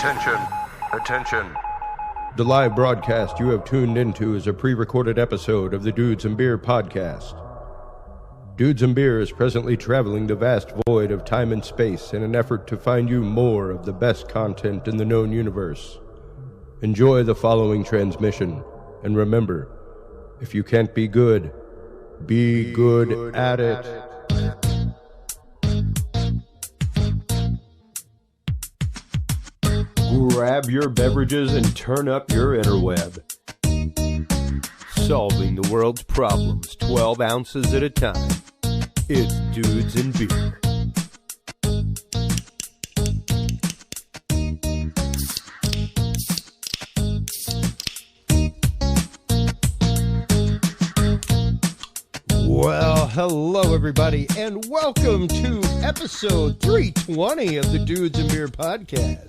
Attention, attention. The live broadcast you have tuned into is a pre-recorded episode of the Dudes and Beer podcast. Dudes and Beer is presently traveling the vast void of time and space in an effort to find you more of the best content in the known universe. Enjoy the following transmission, and remember, if you can't be good at it. Grab your beverages and turn up your interweb. Solving the world's problems 12 ounces at a time. It's Dudes and Beer. Well, hello everybody, and welcome to episode 320 of the Dudes and Beer podcast.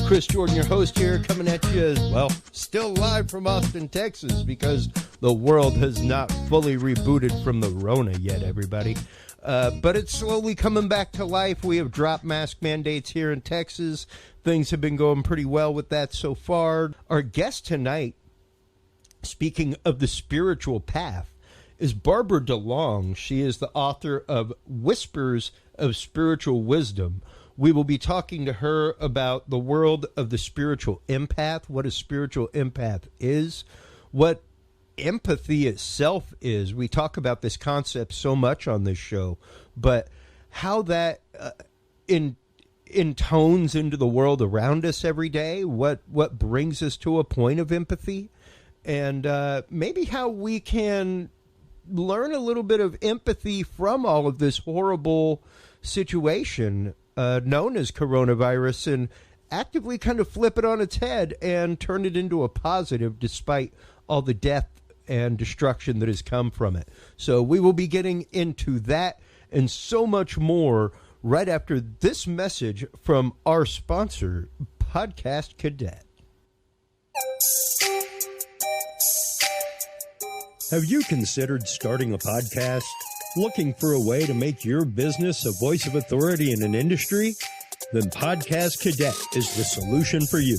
Chris Jordan, your host here, coming at you, well, still live from Austin, Texas, because the world has not fully rebooted from the Rona yet, everybody. But it's slowly coming back to life. We have dropped mask mandates here in Texas. Things have been going pretty well with that so far. Our guest tonight, speaking of the spiritual path, is Barbara DeLong. She is the author of Whispers of Spiritual Wisdom. We will be talking to her about the world of the spiritual empath, what a spiritual empath is, what empathy itself is. We talk about this concept so much on this show, but how that intones into the world around us every day, what brings us to a point of empathy, and maybe how we can learn a little bit of empathy from all of this horrible situation known as coronavirus, and actively kind of flip it on its head and turn it into a positive despite all the death and destruction that has come from it. So we will be getting into that and so much more right after this message from our sponsor, Podcast Cadet. Have you considered starting a podcast? Looking for a way to make your business a voice of authority in an industry? Then Podcast Cadet is the solution for you.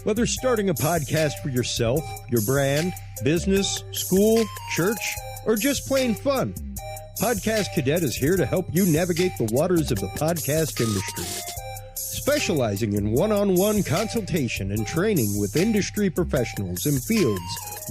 Whether starting a podcast for yourself, your brand, business, school, church, or just plain fun, Podcast Cadet is here to help you navigate the waters of the podcast industry. Specializing in one-on-one consultation and training with industry professionals in fields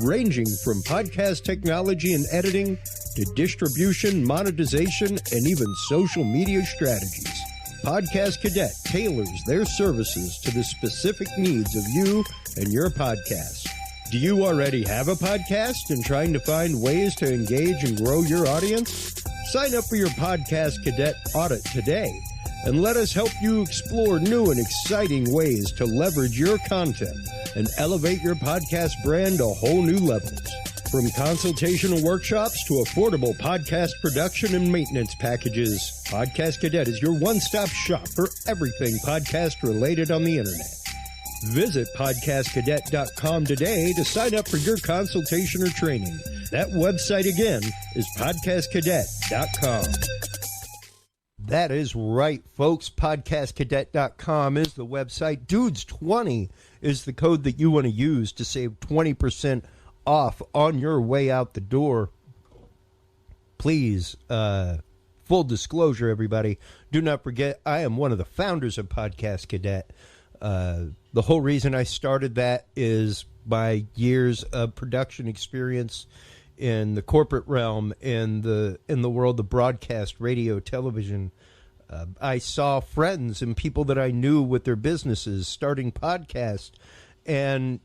ranging from podcast technology and editing to distribution, monetization, and even social media strategies. Podcast Cadet tailors their services to the specific needs of you and your podcast. Do you already have a podcast and trying to find ways to engage and grow your audience? Sign up for your Podcast Cadet audit today and let us help you explore new and exciting ways to leverage your content and elevate your podcast brand to whole new levels. From consultational workshops to affordable podcast production and maintenance packages, Podcast Cadet is your one-stop shop for everything podcast related on the internet. Visit podcastcadet.com today to sign up for your consultation or training. That website again is podcastcadet.com. That is right, folks. Podcastcadet.com is the website. Dudes20 is the code that you want to use to save 20% off on your way out the door. Please, full disclosure, everybody, do not forget I am one of the founders of Podcast Cadet. The whole reason I started that is my years of production experience in the corporate realm, in the world of broadcast, radio, television. I saw friends and people that I knew with their businesses starting podcasts and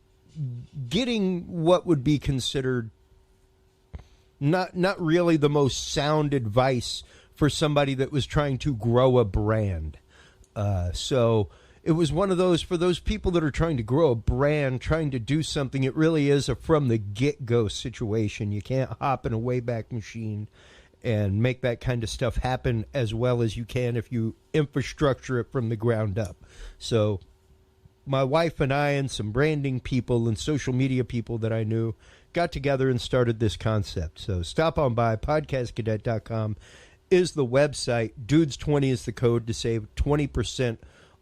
getting what would be considered not really the most sound advice for somebody that was trying to grow a brand. So it was one of those, for those people that are trying to grow a brand, trying to do something, it really is a from the get-go situation. You can't hop in a Wayback Machine and make that kind of stuff happen as well as you can if you infrastructure it from the ground up. So my wife and I and some branding people and social media people that I knew got together and started this concept. So stop on by. Podcastcadet.com is the website. Dudes20 is the code to save 20%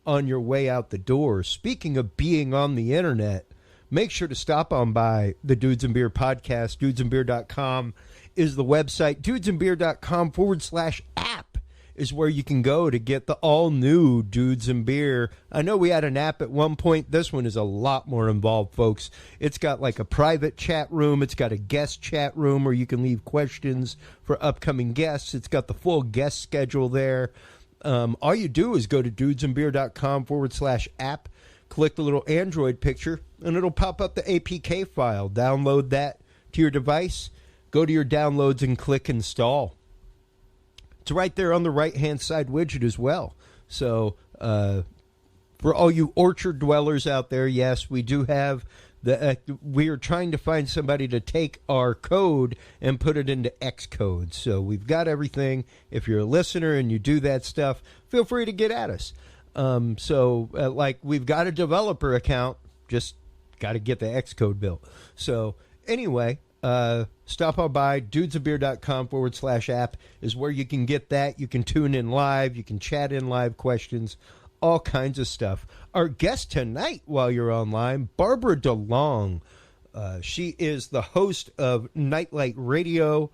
on your way out the door. Speaking of being on the internet, make sure to stop on by the Dudes and Beer podcast. Dudesandbeer.com is the website. Dudesandbeer.com/app is where you can go to get the all-new Dudes and Beer. I know we had an app at one point. This one is a lot more involved, folks. It's got like a private chat room. It's got a guest chat room where you can leave questions for upcoming guests. It's got the full guest schedule there. All you do is go to dudesandbeer.com/app, click the little Android picture, and it'll pop up the APK file. Download that to your device. Go to your downloads and click install. It's right there on the right-hand side widget as well. So for all you orchard dwellers out there, yes, we do have we are trying to find somebody to take our code and put it into Xcode. So we've got everything. If you're a listener and you do that stuff, feel free to get at us. Like we've got a developer account, just got to get the Xcode built. So anyway, stop on by dudesandbeer.com/app is where you can get that. You can tune in live. You can chat in live questions, all kinds of stuff. Our guest tonight, while you're online, Barbara DeLong. She is the host of Nightlight Radio.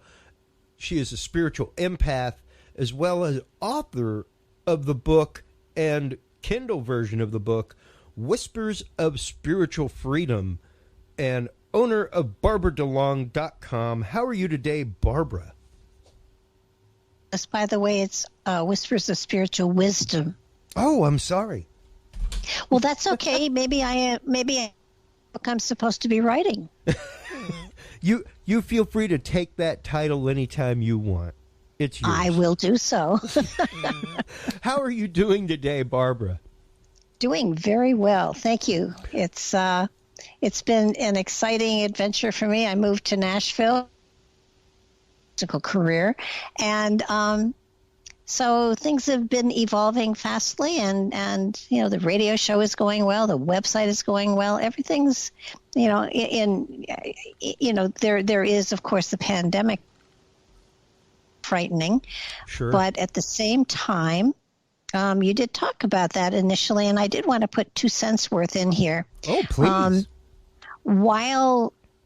She is a spiritual empath, as well as author of the book and Kindle version of the book, Whispers of Spiritual Freedom, and owner of BarbaraDeLong.com. How are you today, Barbara? Yes, by the way, it's Whispers of Spiritual Wisdom. Oh, I'm sorry. Well, that's okay. Maybe I'm supposed to be writing. You feel free to take that title anytime you want. It's yours. I will do so. How are you doing today, Barbara? Doing very well, thank you. It's been an exciting adventure for me. I moved to Nashville, musical career, and so things have been evolving fastly, and the radio show is going well, the website is going well, everything's there is of course the pandemic frightening, sure, but at the same time, you did talk about that initially, and I did want to put 2 cents worth in here. Oh, please.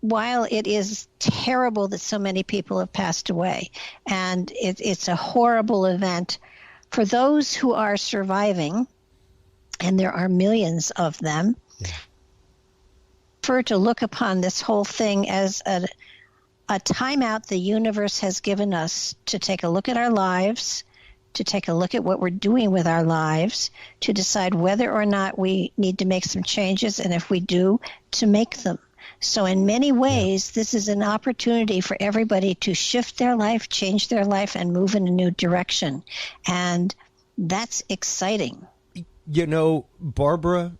While it is terrible that so many people have passed away, and it's a horrible event, for those who are surviving, and there are millions of them, prefer to look upon this whole thing as a timeout the universe has given us to take a look at our lives, to take a look at what we're doing with our lives, to decide whether or not we need to make some changes, and if we do, to make them. So in many ways, this is an opportunity for everybody to shift their life, change their life, and move in a new direction. And that's exciting. Barbara,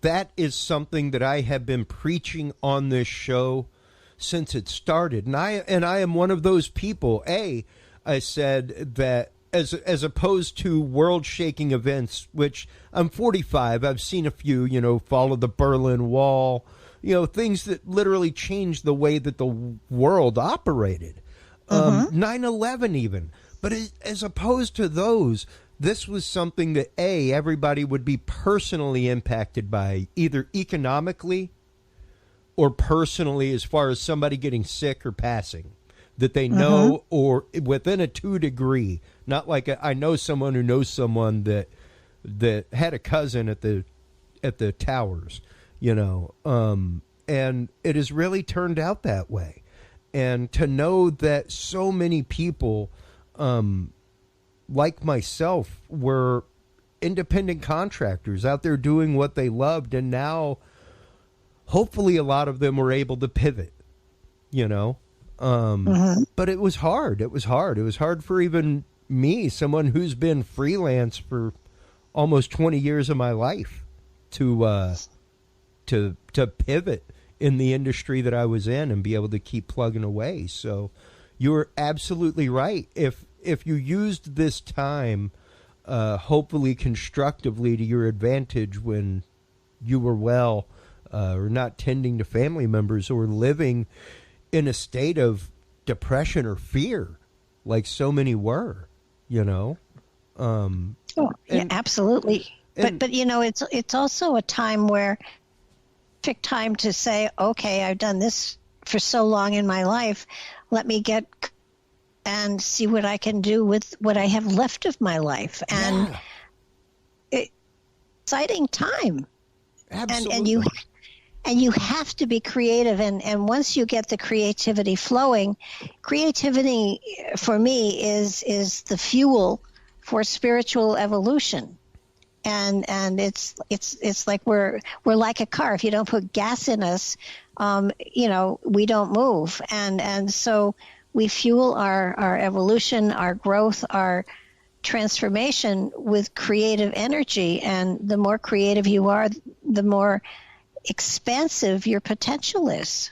that is something that I have been preaching on this show since it started. And I am one of those people. I said that as opposed to world-shaking events, which I'm 45, I've seen a few, follow the Berlin Wall, things that literally changed the way that the world operated. 9/11 even. But as opposed to those, this was something that, everybody would be personally impacted by, either economically or personally, as far as somebody getting sick or passing, that they know, or within a 2 degree. Not like I know someone who knows someone that had a cousin at the towers, and it has really turned out that way. And to know that so many people, like myself, were independent contractors out there doing what they loved, and now hopefully a lot of them were able to pivot, but it was hard. It was hard for even me, someone who's been freelance for almost 20 years of my life, to pivot in the industry that I was in and be able to keep plugging away. So you're absolutely right. If you used this time, hopefully constructively to your advantage when you were well, or not tending to family members, or living in a state of depression or fear, like so many were, absolutely. But it's also a time where perfect time to say, okay, I've done this for so long in my life. Let me get and see what I can do with what I have left of my life. And exciting time. Absolutely. And you have to be creative. And once you get the creativity flowing, creativity for me is the fuel for spiritual evolution. And it's like we're like a car. If you don't put gas in us, we don't move. And so we fuel our evolution, our growth, our transformation with creative energy. And the more creative you are, the more expansive your potential is.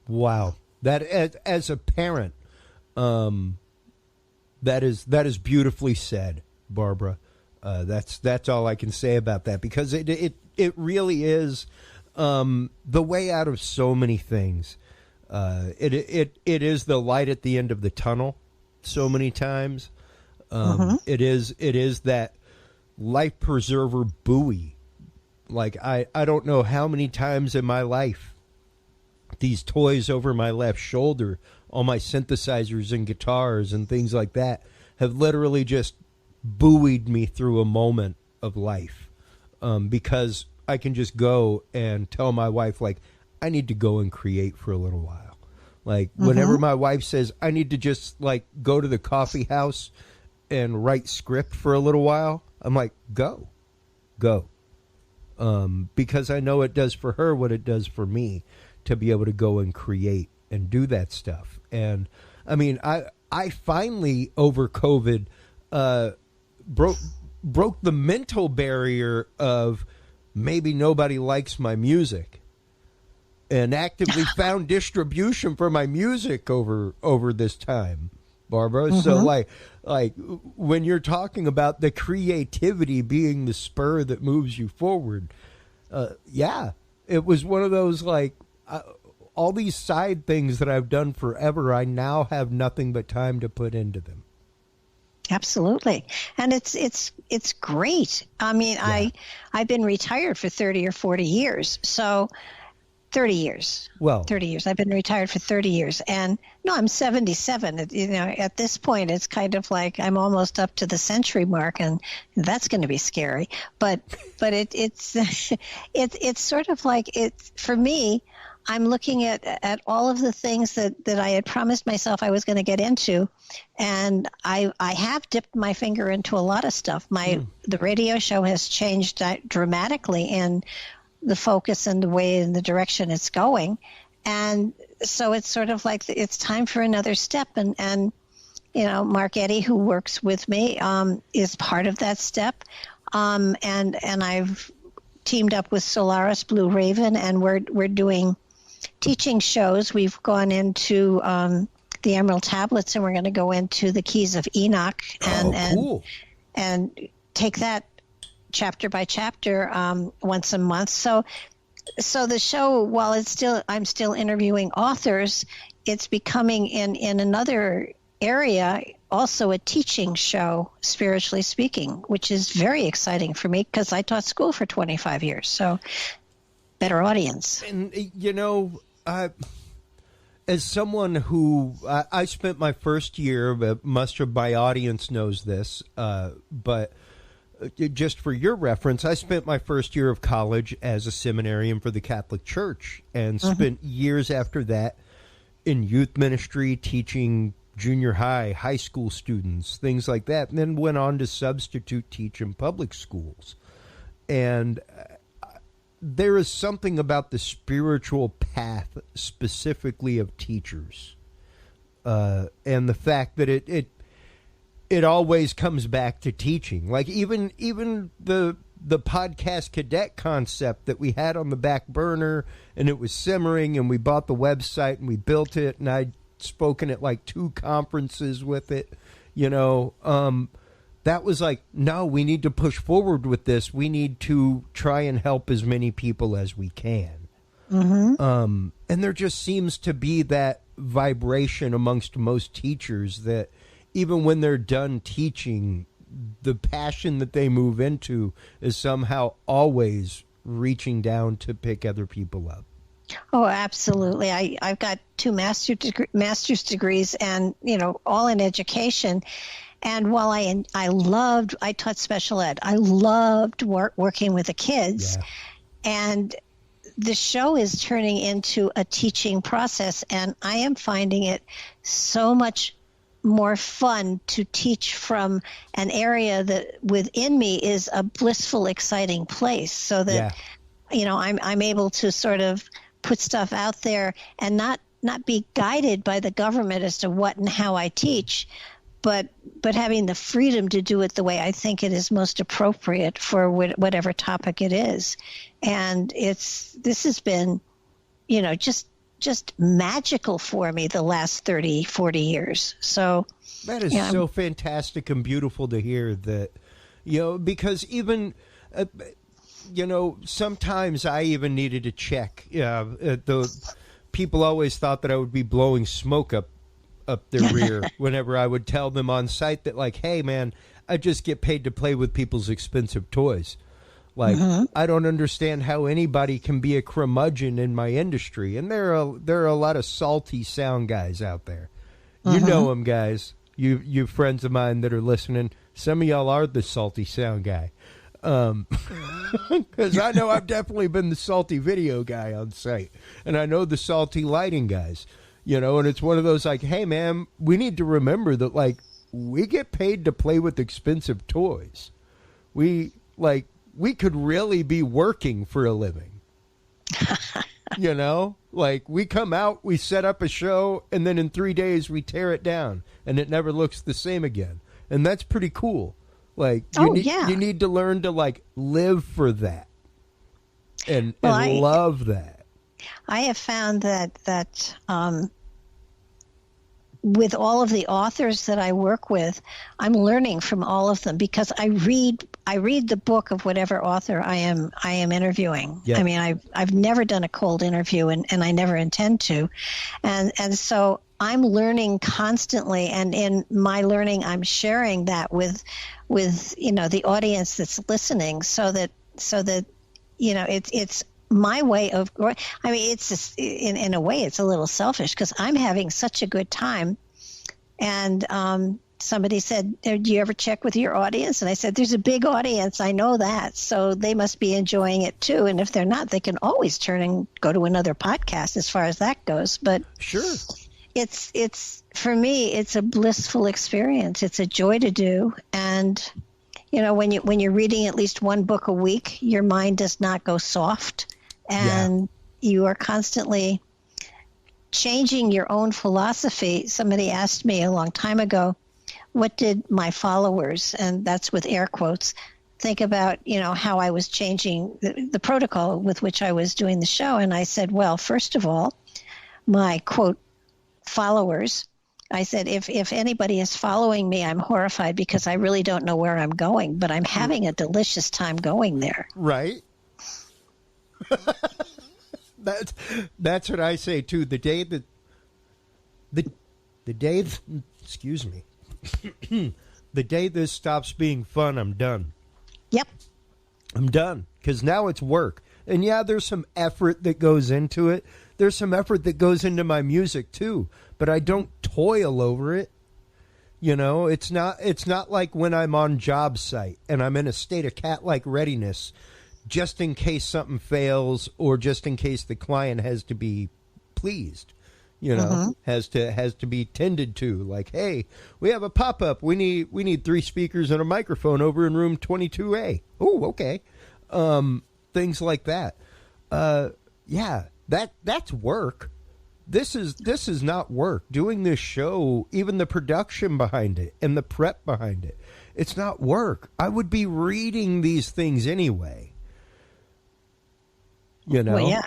Wow. That as a parent, that is beautifully said, Barbara. That's all I can say about that, because it really is the way out of so many things. It is the light at the end of the tunnel so many times. It is that life preserver buoy. Like I don't know how many times in my life these toys over my left shoulder, all my synthesizers and guitars and things like that, have literally just buoyed me through a moment of life, because I can just go and tell my wife, like, I need to go and create for a little while. Like, whenever my wife says I need to just, like, go to the coffee house and write script for a little while, I'm like, go. Because I know it does for her what it does for me to be able to go and create and do that stuff. And I mean, I finally, over COVID, broke the mental barrier of maybe nobody likes my music, and actively found distribution for my music over this time, Barbara. So like when you're talking about the creativity being the spur that moves you forward, it was one of those, like, all these side things that I've done forever, I now have nothing but time to put into them. Absolutely. And it's great. I mean, I've been retired for 30 or 40 years. So 30 years. Well, 30 years. I've been retired for 30 years. And no, I'm 77. At this point, it's kind of like I'm almost up to the century mark, and that's going to be scary. But it's it's sort of like, it's, for me, I'm looking at all of the things that I had promised myself I was going to get into, and I have dipped my finger into a lot of stuff. The radio show has changed dramatically in the focus and the way and the direction it's going, and so it's sort of like it's time for another step. And Mark Eddy, who works with me, is part of that step, and I've teamed up with Solaris Blue Raven, and we're doing teaching shows. We've gone into the Emerald Tablets, and we're going to go into the Keys of Enoch, cool. and take that chapter by chapter once a month. So the show, while I'm still interviewing authors, it's becoming in another area also a teaching show, spiritually speaking, which is very exciting for me because I taught school for 25 years. So better audience. And, as someone who I spent my first year, but most of my audience knows this, but just for your reference, I spent my first year of college as a seminarian for the Catholic Church, and spent years after that in youth ministry, teaching junior high school students, things like that, and then went on to substitute teach in public schools. And there is something about the spiritual path, specifically of teachers, and the fact that it always comes back to teaching. Like even the podcast cadet concept that we had on the back burner, and it was simmering, and we bought the website and we built it, and I'd spoken at like 2 conferences with it, that was like, no, we need to push forward with this. We need to try and help as many people as we can. And there just seems to be that vibration amongst most teachers that even when they're done teaching, the passion that they move into is somehow always reaching down to pick other people up. Oh, absolutely. I've got 2 master's degrees and, all in education. And while I taught special ed, I loved working with the kids. Yeah. And the show is turning into a teaching process, and I am finding it so much more fun to teach from an area that within me is a blissful, exciting place, so that I'm able to sort of put stuff out there and not be guided by the government as to what and how I teach, but having the freedom to do it the way I think it is most appropriate for whatever topic it is. And this has been, just magical for me the last 30, 40 years. So that is so fantastic and beautiful to hear that, because even, sometimes I even needed to check. The people always thought that I would be blowing smoke up their rear whenever I would tell them on site that, like, hey, man, I just get paid to play with people's expensive toys. Like, I don't understand how anybody can be a curmudgeon in my industry. And there are a lot of salty sound guys out there. You know them, guys. You friends of mine that are listening. Some of y'all are the salty sound guy. Because I know I've definitely been the salty video guy on site. And I know the salty lighting guys. And it's one of those like, hey, man, we need to remember that, like, we get paid to play with expensive toys. We could really be working for a living. Like, we come out, we set up a show, and then in 3 days we tear it down, and it never looks the same again. And that's pretty cool. Like, you need to learn to, like, live for that and love that. I have found that with all of the authors that I work with, I'm learning from all of them because I read the book of whatever author I am interviewing. Yeah. I mean, I've never done a cold interview, and I never intend to, and so I'm learning constantly, and in my learning, I'm sharing that with the audience that's listening, so that it's my way of growing. I mean, it's just, in a way, it's a little selfish because I'm having such a good time. And somebody said, do you ever check with your audience? And I said, there's a big audience. I know that. So they must be enjoying it too. And if they're not, they can always turn and go to another podcast as far as that goes. But sure, it's for me, it's a blissful experience. It's a joy to do. And when you're reading at least one book a week, your mind does not go soft. And you are constantly changing your own philosophy. Somebody asked me a long time ago, what did my followers, and that's with air quotes, think about, how I was changing the protocol with which I was doing the show. And I said, well, first of all, my, quote, followers, I said, if anybody is following me, I'm horrified because I really don't know where I'm going, but I'm having a delicious time going there. Right. That's what I say too. The day excuse me, the day this stops being fun, I'm done. Yep, I'm done because now it's work. And yeah, there's some effort that goes into it. There's some effort that goes into my music too, but I don't toil over it. It's not like when I'm on job site and I'm in a state of cat-like readiness just in case something fails or just in case the client has to be pleased, has to be tended to. Like, hey, we have a pop-up. We need 3 speakers and a microphone over in room 22A. Oh, okay. Things like that. That's work. This is not work. Doing this show, even the production behind it and the prep behind it, it's not work. I would be reading these things anyway. Well, yeah,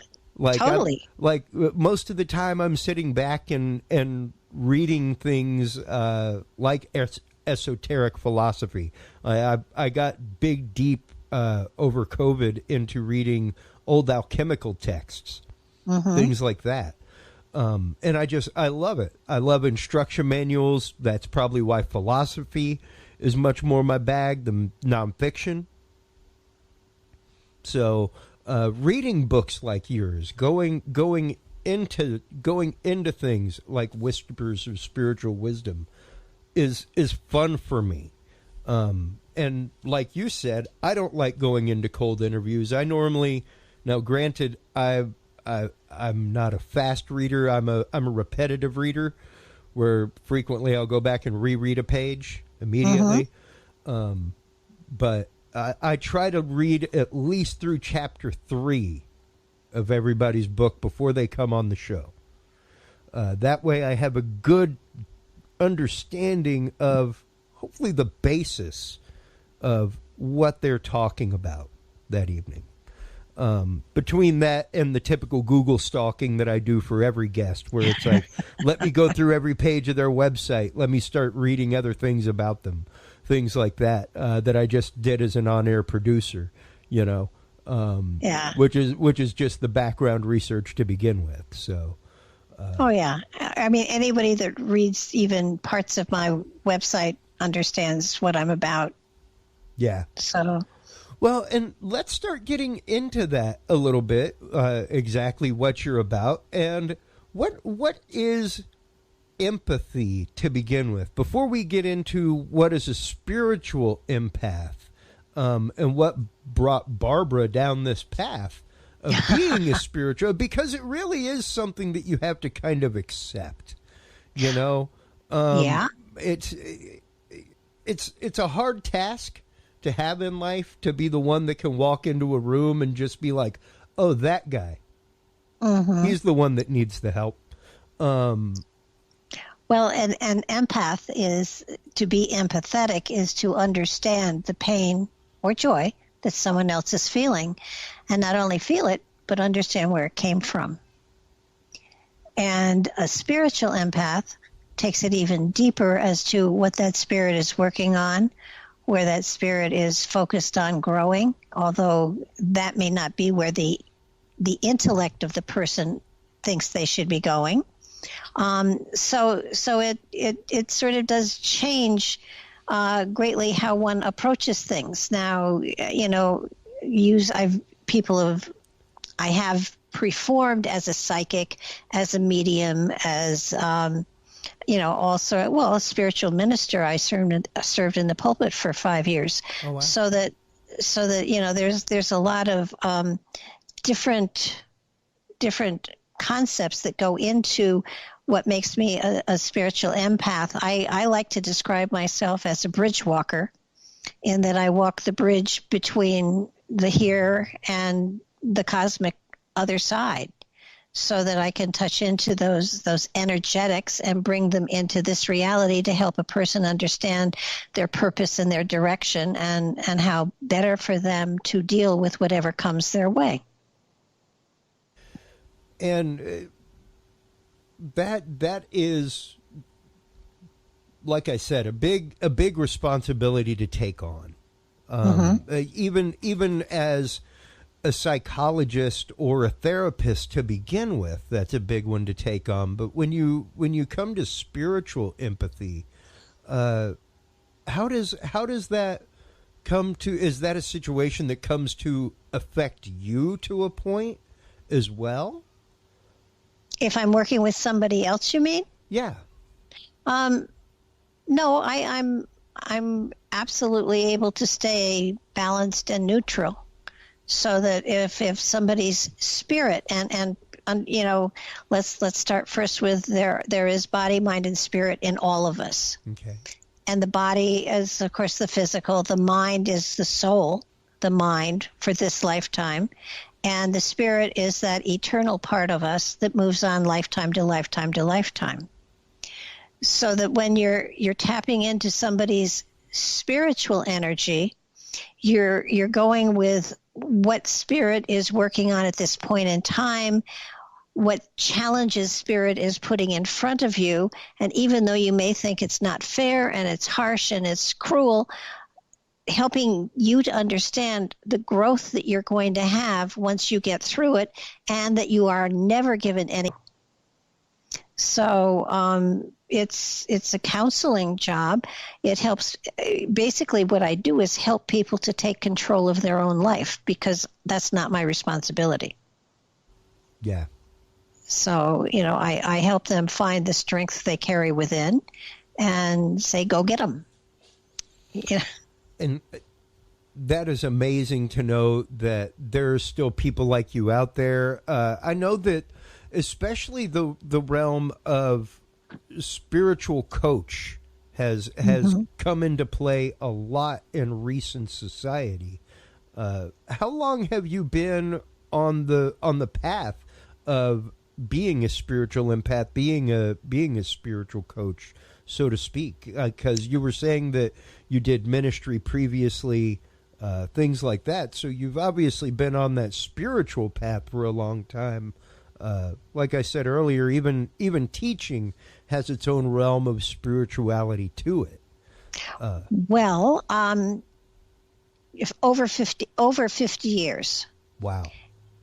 totally. Most of the time I'm sitting back and reading things like esoteric philosophy. I got big, deep over COVID into reading old alchemical texts, things like that. And I love it. I love instruction manuals. That's probably why philosophy is much more my bag than nonfiction. So reading books like yours, going into things like Whispers of Spiritual Wisdom is fun for me. And like you said, I don't like going into cold interviews. I normally, now granted, I'm not a fast reader. I'm a repetitive reader, where frequently I'll go back and reread a page immediately. But I try to read at least through chapter 3 of everybody's book before they come on the show. That way I have a good understanding of hopefully the basis of what they're talking about that evening. Between that and the typical Google stalking that I do for every guest, where it's like, let me go through every page of their website. Let me start reading other things about them. Things like that, that I just did as an on-air producer, you know, which is just the background research to begin with. So, I mean, anybody that reads even parts of my website understands what I'm about. Yeah. So, well, and let's start getting into that a little bit. Exactly what you're about, and what is empathy to begin with, before we get into what is a spiritual empath, and what brought Barbara down this path of being a spiritual, because it really is something that you have to kind of accept, you know. It's a hard task to have in life, to be the one that can walk into a room and just be like, oh, that guy, he's the one that needs the help. Well, an empath is, to be empathetic is to understand the pain or joy that someone else is feeling, and not only feel it, but understand where it came from. And a spiritual empath takes it even deeper as to what that spirit is working on, where that spirit is focused on growing, although that may not be where the intellect of the person thinks they should be going. So it sort of does change greatly how one approaches things. Now, you know, I have performed as a psychic, as a medium, as also, well, a spiritual minister. I served in the pulpit for 5 years. Oh, wow. So that you know, there's a lot of different concepts that go into what makes me a spiritual empath. I like to describe myself as a bridge walker, in that I walk the bridge between the here and the cosmic other side, so that I can touch into those energetics and bring them into this reality to help a person understand their purpose and their direction, and how better for them to deal with whatever comes their way. And that is, like I said, a big responsibility to take on. Even as a psychologist or a therapist to begin with, that's a big one to take on. But when you come to spiritual empathy, how does that come to? Is that a situation that comes to affect you to a point as well? If I'm working with somebody else, you mean? Yeah. No, I'm absolutely able to stay balanced and neutral, so that if somebody's spirit and you know, let's start first with there is body, mind, and spirit in all of us. Okay. And the body is, of course, the physical. The mind is the soul, the mind for this lifetime. And the spirit is that eternal part of us that moves on lifetime to lifetime to lifetime. So that when you're tapping into somebody's spiritual energy, you're going with what spirit is working on at this point in time, what challenges spirit is putting in front of you. And even though you may think it's not fair and it's harsh and it's cruel, helping you to understand the growth that you're going to have once you get through it, and that you are never given any. So it's a counseling job. It helps. Basically, what I do is help people to take control of their own life, because that's not my responsibility. Yeah. So, I help them find the strength they carry within and say, go get them. Yeah. And that is amazing to know that there's still people like you out there. I know that especially the realm of spiritual coach has come into play a lot in recent society. How long have you been on the path of being a spiritual empath, being a spiritual coach, so to speak? Because you were saying that you did ministry previously, things like that. So you've obviously been on that spiritual path for a long time. Like I said earlier, even teaching has its own realm of spirituality to it. Well, if over 50 years. Wow.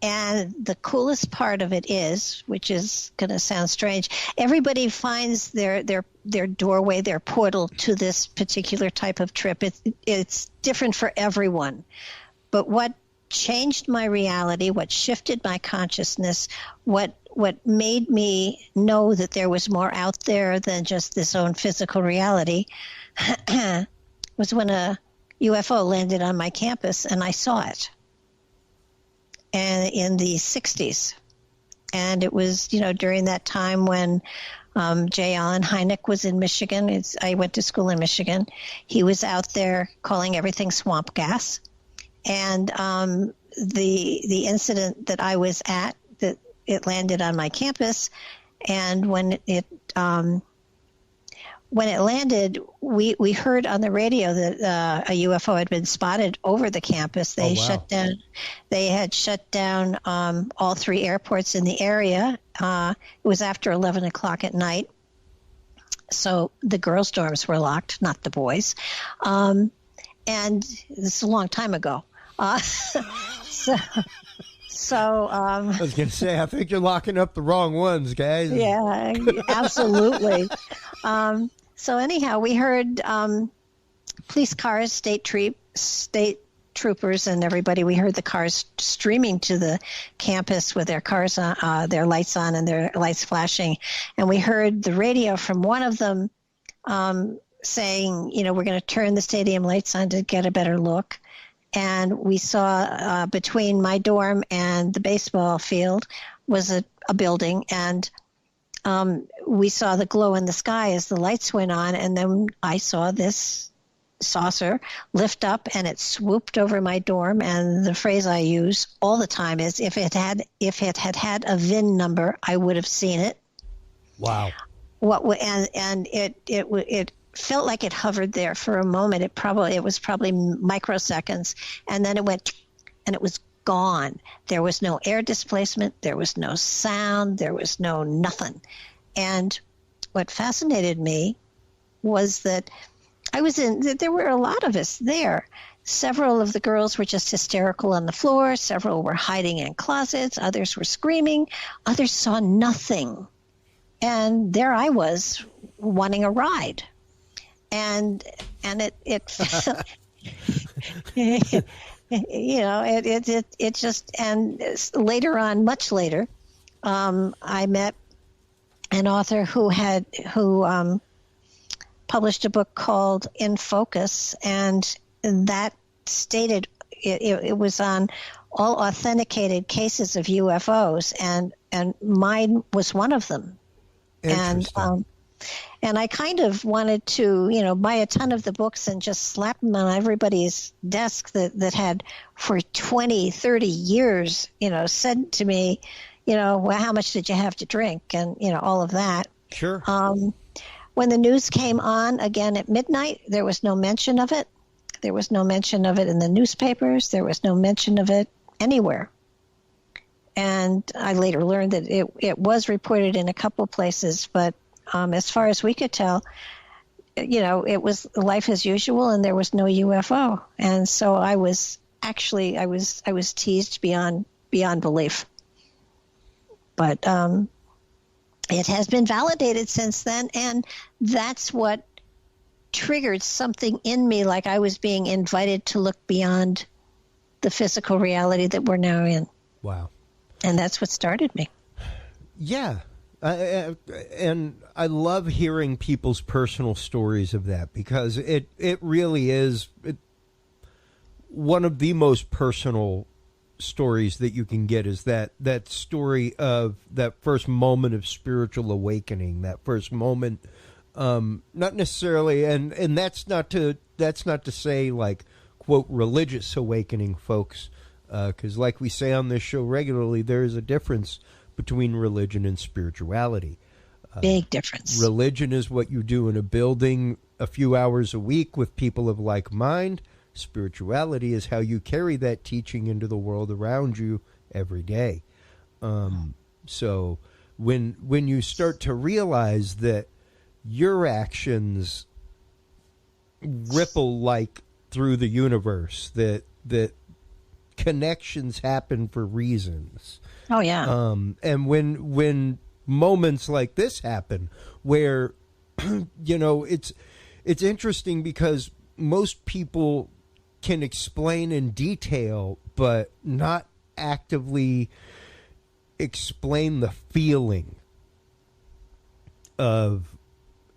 And the coolest part of it is, which is going to sound strange, everybody finds their doorway, their portal to this particular type of trip. It's different for everyone. But what changed my reality, what shifted my consciousness, what made me know that there was more out there than just this own physical reality was when a UFO landed on my campus and I saw it. And in the 60s. And it was, during that time when J. Allen Hynek was in Michigan. I went to school in Michigan. He was out there calling everything swamp gas. And the incident that I was at, that it landed on my campus. And when it landed, we heard on the radio that a UFO had been spotted over the campus. They had shut down all 3 airports in the area. It was after 11 o'clock at night. So the girls' dorms were locked, not the boys. And this is a long time ago. So I was going to say, I think you're locking up the wrong ones, guys. Yeah, absolutely. So anyhow, we heard police cars, state troopers, and everybody. We heard the cars streaming to the campus with their cars on, their lights on, and their lights flashing. And we heard the radio from one of them saying, we're going to turn the stadium lights on to get a better look. And we saw between my dorm and the baseball field was a building, and we saw the glow in the sky as the lights went on, and then I saw this saucer lift up, and it swooped over my dorm. And the phrase I use all the time is, if it had a VIN number, I would have seen it. Wow. It felt like it hovered there for a moment. It was probably microseconds, and then it went, and it was gone. There was no air displacement. There was no sound. There was no nothing. And what fascinated me was that there were a lot of us there. Several of the girls were just hysterical on the floor. Several were hiding in closets. Others were screaming. Others saw nothing. And there I was wanting a ride. And it it just, and later on, much later, I met an author who published a book called In Focus, and that stated it was on all authenticated cases of UFOs, and mine was one of them. And I kind of wanted to, buy a ton of the books and just slap them on everybody's desk that had for 20, 30 years, said to me, well, how much did you have to drink? And, all of that. Sure. When the news came on again at midnight, there was no mention of it. There was no mention of it in the newspapers. There was no mention of it anywhere. And I later learned that it was reported in a couple places, but as far as we could tell, it was life as usual, and there was no UFO. And so I was teased beyond belief. But it has been validated since then, and that's what triggered something in me, like I was being invited to look beyond the physical reality that we're now in. Wow. And that's what started me. Yeah. And I love hearing people's personal stories of that, because it really is one of the most personal stories that you can get, is that story of that first moment of spiritual awakening, that first moment, not necessarily, and that's not to say like, quote, religious awakening, folks, because like we say on this show regularly, there is a difference between religion and spirituality. Big difference. Religion is what you do in a building a few hours a week with people of like mind. Spirituality is how you carry that teaching into the world around you every day. So when you start to realize that your actions ripple like through the universe, that connections happen for reasons. Oh yeah. And when moments like this happen, where it's interesting, because most people can explain in detail, but not actively explain the feeling of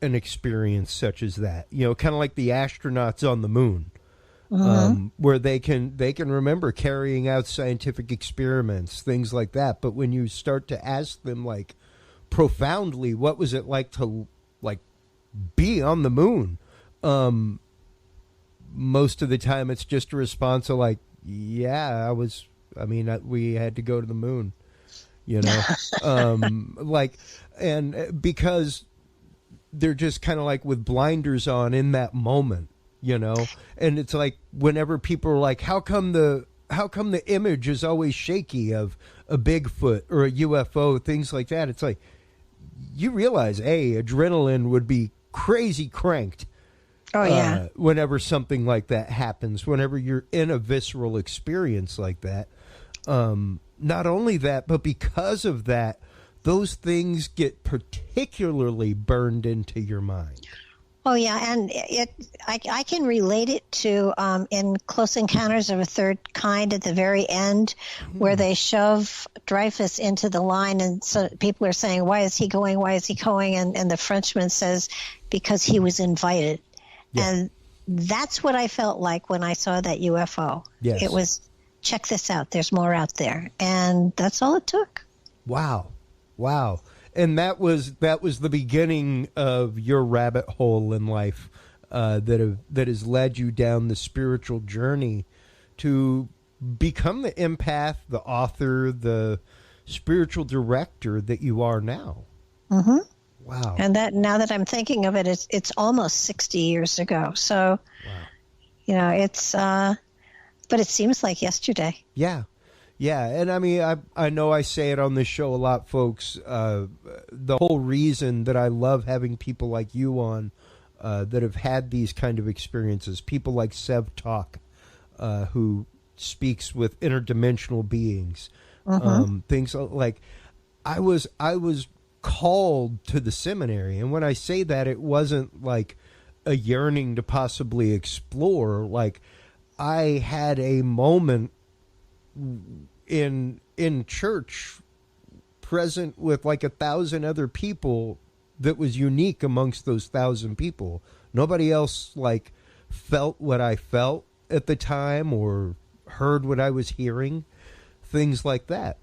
an experience such as that. Kind of like the astronauts on the moon, where they can remember carrying out scientific experiments, things like that. But when you start to ask them, like, profoundly, what was it like to like be on the moon? Most of the time it's just a response of like, yeah, we had to go to the moon, and because they're just kind of like with blinders on in that moment, and it's like, whenever people are like, how come the image is always shaky of a Bigfoot or a UFO, things like that, it's like, you realize, adrenaline would be crazy cranked. Oh, yeah. Whenever something like that happens, whenever you're in a visceral experience like that. Not only that, but because of that, those things get particularly burned into your mind. Oh, yeah. And I can relate it to in Close Encounters of a Third Kind at the very end, where they shove Dreyfus into the line, and so people are saying, why is he going? Why is he going? And the Frenchman says, because he was invited. Yeah. And that's what I felt like when I saw that UFO. Yes. It was, check this out, there's more out there. And that's all it took. Wow. And that was the beginning of your rabbit hole in life, that has led you down the spiritual journey to become the empath, the author, the spiritual director that you are now. Mm-hmm. Wow. And that, now that I'm thinking of it, it's almost 60 years ago. So, wow. It's, but it seems like yesterday. Yeah. Yeah. And I mean, I know I say it on this show a lot, folks. The whole reason that I love having people like you on, that have had these kind of experiences, people like Sev Talk, who speaks with interdimensional beings, things like, I was called to the seminary, and when I say that, it wasn't like a yearning to possibly explore. Like, I had a moment in church, present with like 1,000 other people, that was unique amongst those 1,000 people. Nobody else like felt what I felt at the time, or heard what I was hearing, things like that.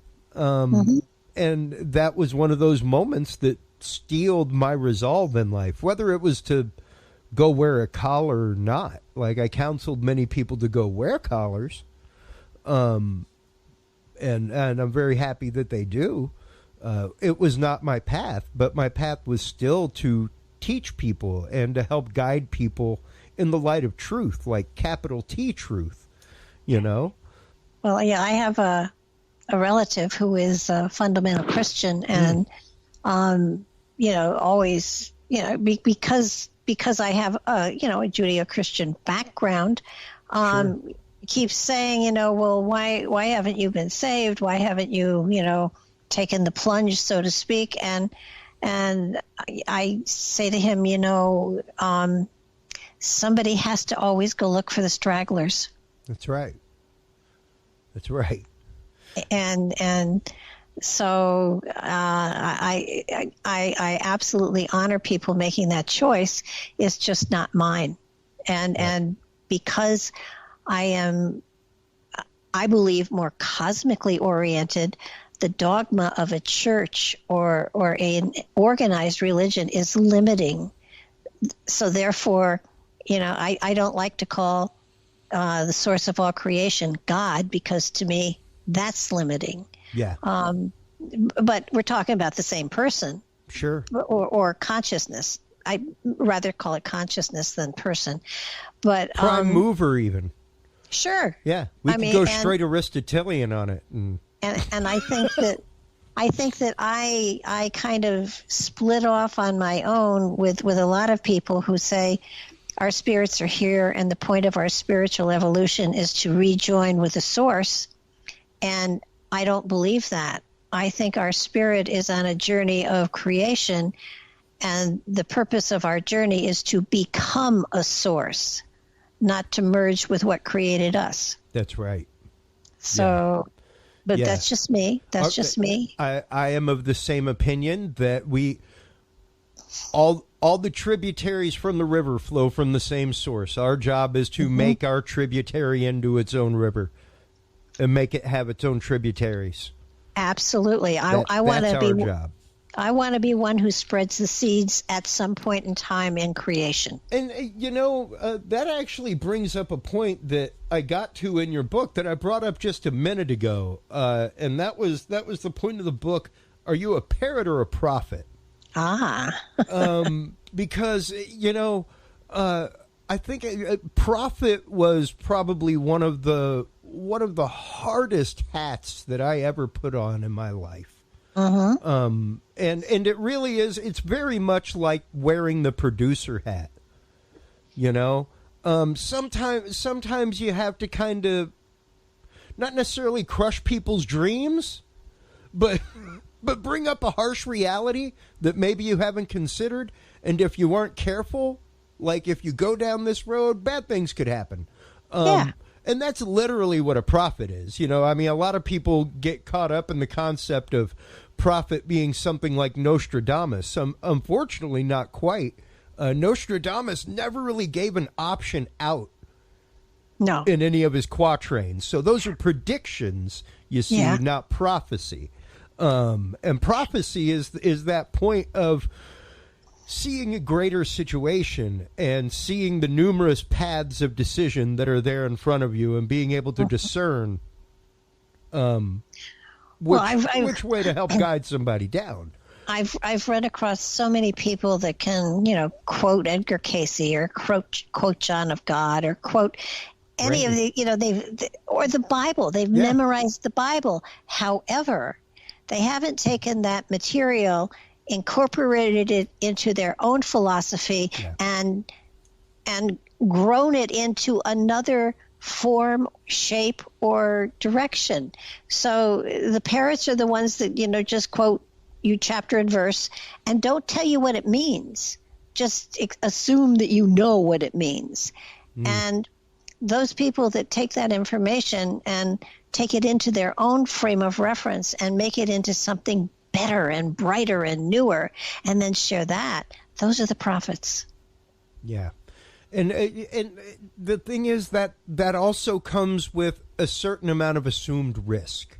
And that was one of those moments that steeled my resolve in life, whether it was to go wear a collar or not. Like, I counseled many people to go wear collars. And I'm very happy that they do. It was not my path, but my path was still to teach people and to help guide people in the light of truth, like capital T truth, Well, yeah, I have a relative who is a fundamental Christian, and, always, because I have a Judeo-Christian background, keeps saying, well, why haven't you been saved? Why haven't you, taken the plunge, so to speak? And And I say to him, somebody has to always go look for the stragglers. That's right. That's right. And so I absolutely honor people making that choice. It's just not mine. And because I believe, more cosmically oriented, the dogma of a church or an organized religion is limiting. So therefore, I don't like to call the source of all creation God, because to me that's limiting. Yeah. But we're talking about the same person. Sure. Or consciousness. I rather call it consciousness than person. But prime mover even. Sure. Yeah. We can go straight Aristotelian on it. And I think that I kind of split off on my own with a lot of people who say our spirits are here and the point of our spiritual evolution is to rejoin with the source. And I don't believe that. I think our spirit is on a journey of creation, and the purpose of our journey is to become a source, not to merge with what created us. That's right. So, but that's just me. That's just me. I am of the same opinion that all the tributaries from the river flow from the same source. Our job is to make our tributary into its own river and make it have its own tributaries. Absolutely. I want to be our job. I want to be one who spreads the seeds at some point in time in creation. And, that actually brings up a point that I got to in your book that I brought up just a minute ago. And that was the point of the book. Are you a parrot or a prophet? Because, I think prophet was probably one of the hardest hats that I ever put on in my life. And it really is. It's very much like wearing the producer hat. Sometimes you have to kind of not necessarily crush people's dreams, but bring up a harsh reality that maybe you haven't considered. And if you aren't careful, like if you go down this road, bad things could happen. And that's literally what a prophet is. A lot of people get caught up in the concept of prophet being something like Nostradamus. Unfortunately, not quite. Nostradamus never really gave an option out in any of his quatrains. So those are predictions, you see, not prophecy. And prophecy is that point of seeing a greater situation and seeing the numerous paths of decision that are there in front of you and being able to discern which way to help guide somebody down. I've run across so many people that can, quote Edgar Cayce or quote John of God or quote any of the, or the Bible. They've memorized the Bible. However, they haven't taken that material, incorporated it into their own philosophy, and grown it into another form, shape, or direction. So the parrots are the ones that, just quote you chapter and verse and don't tell you what it means. Just assume that you know what it means. And those people that take that information and take it into their own frame of reference and make it into something better and brighter and newer, and then share that, those are the prophets. Yeah. And the thing is that also comes with a certain amount of assumed risk.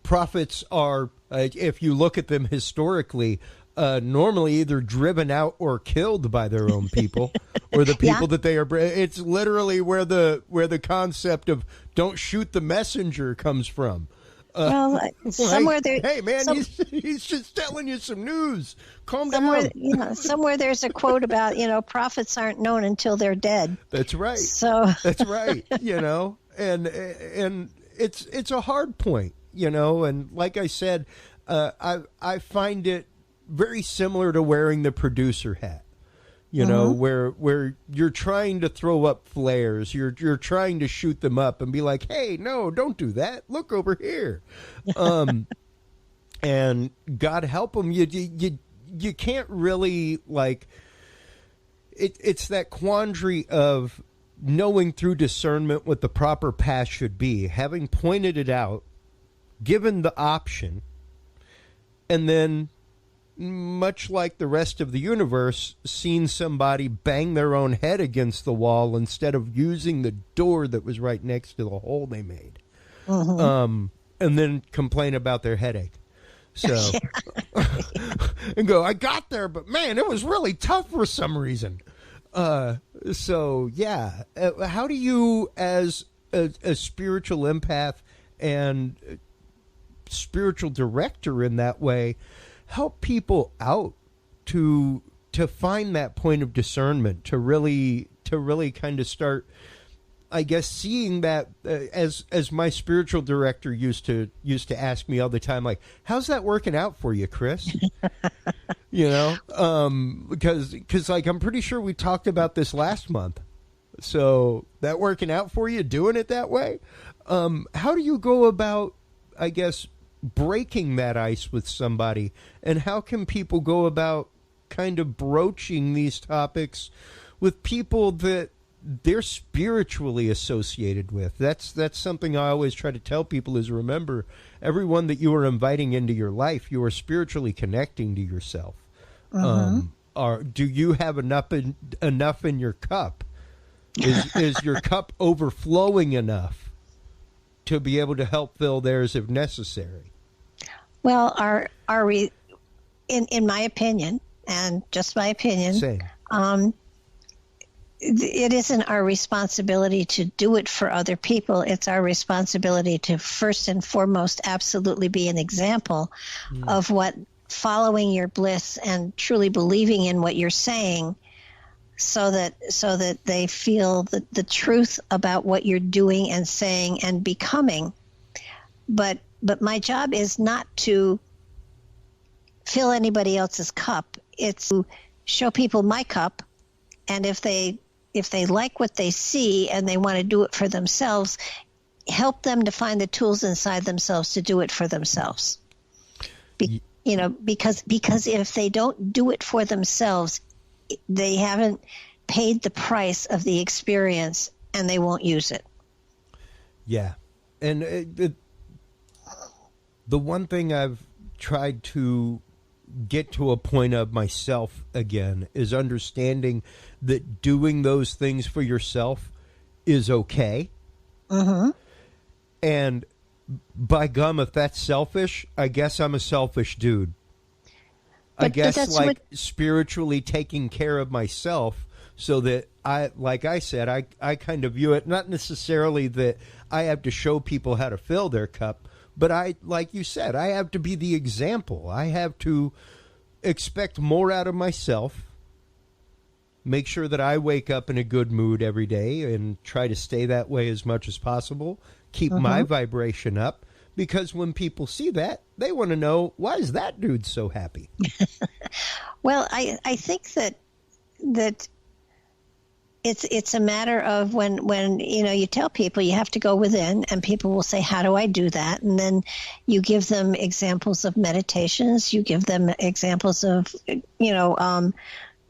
Prophets are, if you look at them historically, normally either driven out or killed by their own people or the people that they are. It's literally where the concept of "don't shoot the messenger" comes from. Somewhere there. Hey man, he's just telling you some news. Calm down. Somewhere there's a quote about prophets aren't known until they're dead. That's right. So that's right. And it's a hard point. And like I said, I find it very similar to wearing the producer hat. Where you're trying to throw up flares, you're trying to shoot them up and be like, hey, no, don't do that. Look over here. And And God help them, you can't really, like, it's that quandary of knowing through discernment what the proper path should be, having pointed it out, given the option, and then, much like the rest of the universe, seen somebody bang their own head against the wall instead of using the door that was right next to the hole they made. And then complain about their headache. So, and go, I got there, but man, it was really tough for some reason. So yeah, how do you, as a spiritual empath and spiritual director in that way, help people out to find that point of discernment, to really kind of start, I guess, seeing that, as my spiritual director used to ask me all the time, like, how's that working out for you, Chris? Because like, I'm pretty sure we talked about this last month. So that working out for you, doing it that way? How do you go about, I guess, breaking that ice with somebody, and how can people go about kind of broaching these topics with people that they're spiritually associated with? That's something I always try to tell people is, remember, everyone that you are inviting into your life, you are spiritually connecting to yourself. Do you have enough in your cup? Is your cup overflowing enough to be able to help fill theirs if necessary? Well, are we, in my opinion, and just my opinion, Same. It isn't our responsibility to do it for other people. It's our responsibility to first and foremost absolutely be an example of what following your bliss and truly believing in what you're saying, so that they feel the truth about what you're doing and saying and becoming. But my job is not to fill anybody else's cup. It's to show people my cup, and if they like what they see and they want to do it for themselves, help them to find the tools inside themselves to do it for themselves. Because if they don't do it for themselves, they haven't paid the price of the experience, and they won't use it. Yeah. And the one thing I've tried to get to a point of myself again is understanding that doing those things for yourself is okay. And by gum, if that's selfish, I guess I'm a selfish dude. I guess, like, spiritually taking care of myself, so that I kind of view it not necessarily that I have to show people how to fill their cup, but like you said, I have to be the example. I have to expect more out of myself, make sure that I wake up in a good mood every day and try to stay that way as much as possible, keep my vibration up, because when people see that, they want to know, why is that dude so happy? Well, I think that it's a matter of when you tell people you have to go within, and people will say, how do I do that? And then you give them examples of meditations, you give them examples of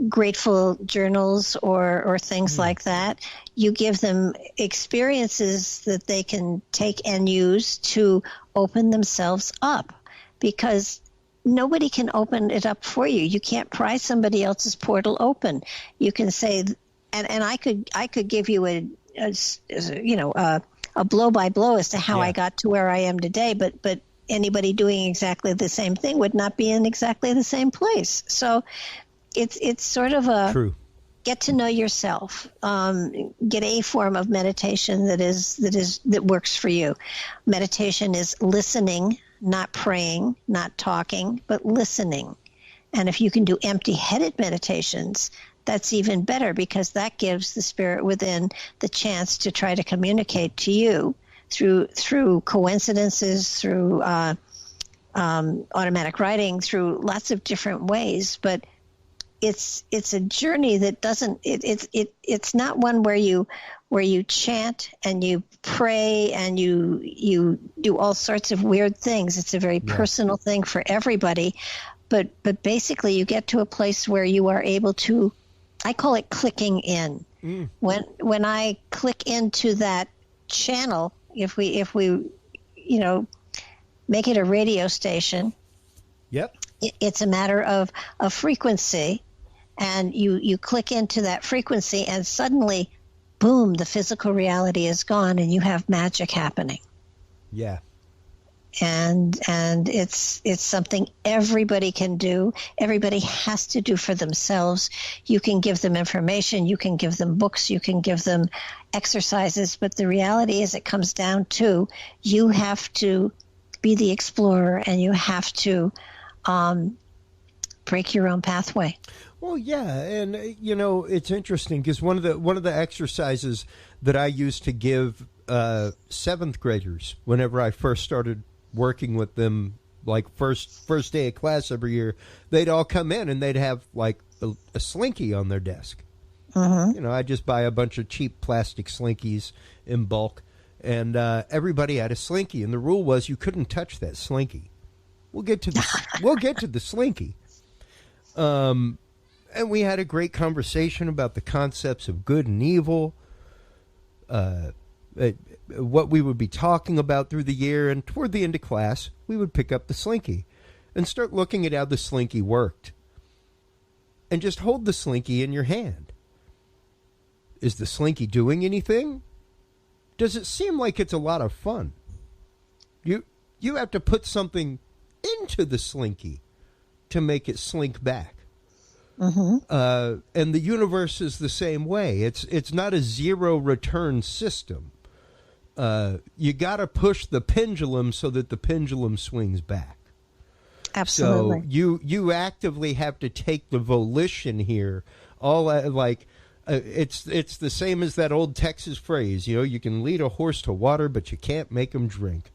grateful journals or things like that. You give them experiences that they can take and use to open themselves up, because nobody can open it up for you. You can't pry somebody else's portal open. You can say, and I could give you a blow by blow as to how I got to where I am today, but anybody doing exactly the same thing would not be in exactly the same place. So it's sort of a True. Get to know yourself. Get a form of meditation that works for you. Meditation is listening, not praying, not talking, but listening. And if you can do empty-headed meditations, that's even better, because that gives the spirit within the chance to try to communicate to you through coincidences, through automatic writing, through lots of different ways. But it's a journey that doesn't it's not one where you chant and you pray and you do all sorts of weird things. It's a very personal thing for everybody, but basically you get to a place where you are able to, I call it clicking in. When I click into that channel, if we make it a radio station, it's a matter of a frequency, and you click into that frequency, and suddenly, boom, the physical reality is gone, and you have magic happening. Yeah. And it's something everybody can do. Everybody has to do for themselves. You can give them information, you can give them books, you can give them exercises, but the reality is it comes down to you have to be the explorer, and you have to break your own pathway. Well, yeah, and it's interesting because one of the exercises that I used to give seventh graders whenever I first started working with them, like first day of class every year, they'd all come in and they'd have like a slinky on their desk. I'd just buy a bunch of cheap plastic slinkies in bulk, and everybody had a slinky, and the rule was you couldn't touch that slinky. We'll get to the slinky. And we had a great conversation about the concepts of good and evil, what we would be talking about through the year, and toward the end of class, we would pick up the slinky and start looking at how the slinky worked. And just hold the slinky in your hand. Is the slinky doing anything? Does it seem like it's a lot of fun? You have to put something into the slinky to make it slink back. And the universe is the same way. It's not a zero return system. You got to push the pendulum so that the pendulum swings back. Absolutely. So you actively have to take the volition here. It's the same as that old Texas phrase. You can lead a horse to water, but you can't make him drink.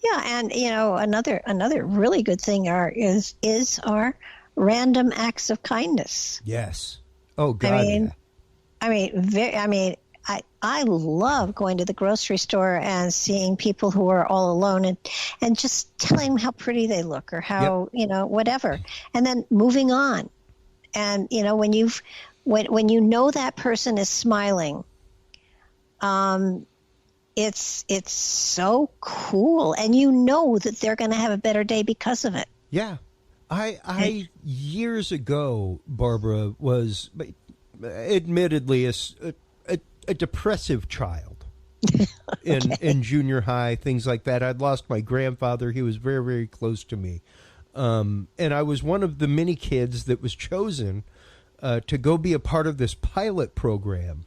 Yeah, and another really good thing is our random acts of kindness. Yes. Oh God. I love going to the grocery store and seeing people who are all alone and just telling them how pretty they look or how whatever, and then moving on. And when you know that person is smiling, it's so cool, and that they're going to have a better day because of it. Yeah. I years ago, Barbara, was admittedly a depressive child in junior high, things like that. I'd lost my grandfather. He was very, very close to me. And I was one of the many kids that was chosen to go be a part of this pilot program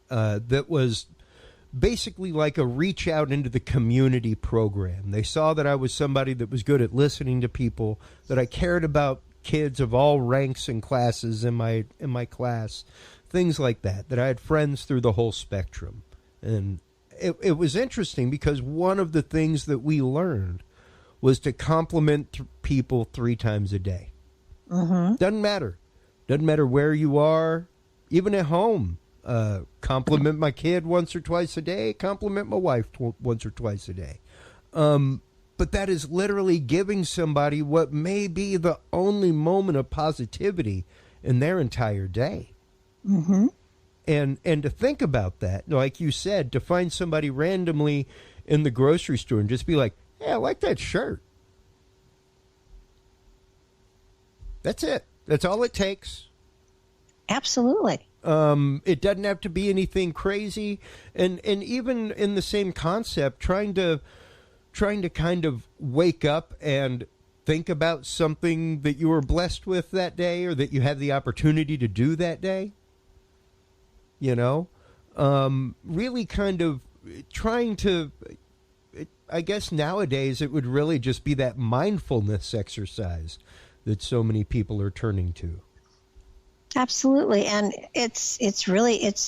that was basically like a reach out into the community program. They saw that I was somebody that was good at listening to people, that I cared about kids of all ranks and classes in my class, things like that I had friends through the whole spectrum. And it was interesting because one of the things that we learned was to compliment people 3 times a day. Doesn't matter where you are, even at home. Compliment my kid once or twice a day, compliment my wife once or twice a day. But that is literally giving somebody what may be the only moment of positivity in their entire day. And to think about that, like you said, to find somebody randomly in the grocery store and just be like, hey, I like that shirt. That's it. That's all it takes. Absolutely. It doesn't have to be anything crazy. And even in the same concept, trying to kind of wake up and think about something that you were blessed with that day or that you had the opportunity to do that day. Really kind of trying to, I guess nowadays it would really just be that mindfulness exercise that so many people are turning to. Absolutely. And it's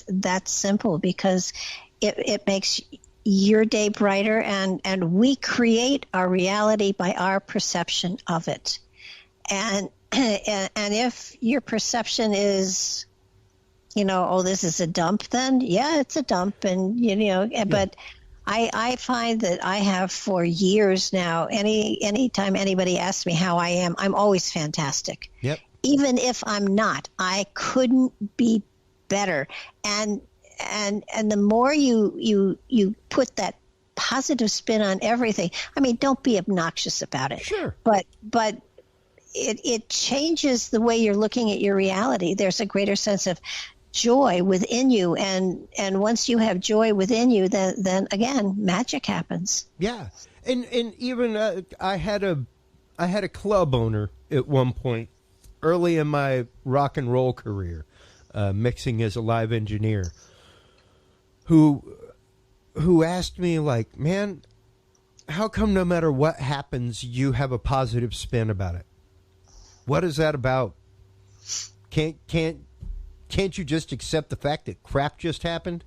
that simple because it makes your day brighter, and we create our reality by our perception of it. And and if your perception is, oh, this is a dump, then yeah, it's a dump. And, but I find that I have for years now, anytime anybody asks me how I am, I'm always fantastic. Yep. Even if I'm not, I couldn't be better. And the more you put that positive spin on everything, I mean, don't be obnoxious about it. Sure. But it changes the way you're looking at your reality. There's a greater sense of joy within you, and once you have joy within you, then again, magic happens. Yeah. And even I had a club owner at one point early in my rock and roll career, mixing as a live engineer, who asked me, like, man, how come no matter what happens, you have a positive spin about it? What is that about? Can't you just accept the fact that crap just happened?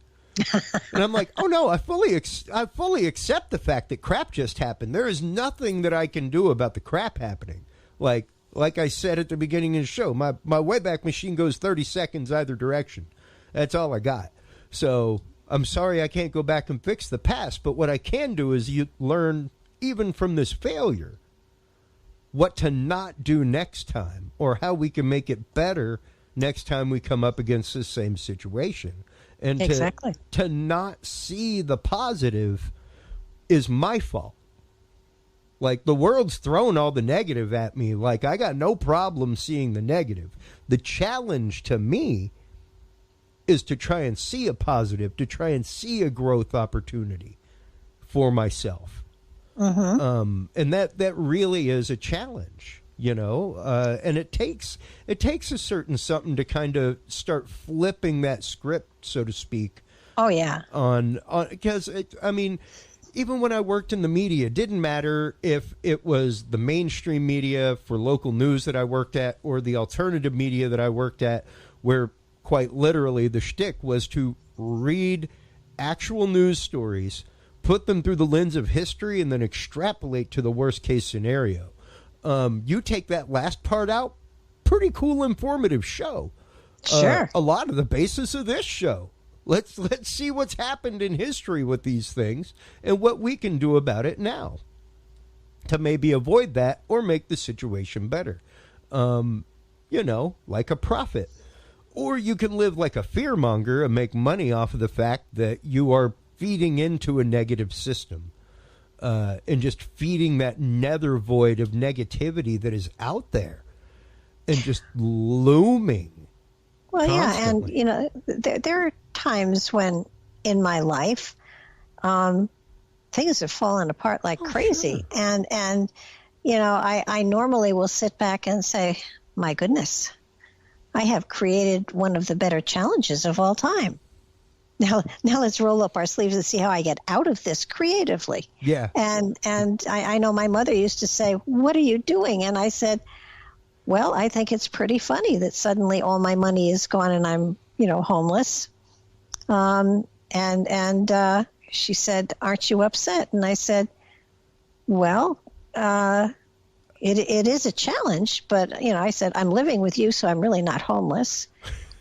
And I'm like, oh no, I fully accept the fact that crap just happened. There is nothing that I can do about the crap happening. Like I said at the beginning of the show, my Wayback Machine goes 30 seconds either direction. That's all I got. So I'm sorry I can't go back and fix the past, but what I can do is you learn, even from this failure, what to not do next time, or how we can make it better next time we come up against the same situation. And exactly. to not see the positive is my fault. Like, the world's thrown all the negative at me. Like, I got no problem seeing the negative. The challenge to me is to try and see a positive, to try and see a growth opportunity for myself. And that really is a challenge, and it takes a certain something to kind of start flipping that script, so to speak. Oh yeah. Because even when I worked in the media, it didn't matter if it was the mainstream media for local news that I worked at, or the alternative media that I worked at, where quite literally the shtick was to read actual news stories, put them through the lens of history, and then extrapolate to the worst case scenario. You take that last part out, pretty cool, informative show. Sure. A lot of the basis of this show. Let's see what's happened in history with these things and what we can do about it now to maybe avoid that or make the situation better. Like a prophet. Or you can live like a fearmonger and make money off of the fact that you are feeding into a negative system, and just feeding that nether void of negativity that is out there and just looming. Well, constantly. yeah, and there are times when in my life things have fallen apart like crazy, sure. and I normally will sit back and say, my goodness, I have created one of the better challenges of all time. Now let's roll up our sleeves and see how I get out of this creatively. Yeah. And I know my mother used to say, what are you doing? And I said, well, I think it's pretty funny that suddenly all my money is gone and I'm, homeless. And she said, aren't you upset? And I said, well, it is a challenge, but, I said, I'm living with you, so I'm really not homeless.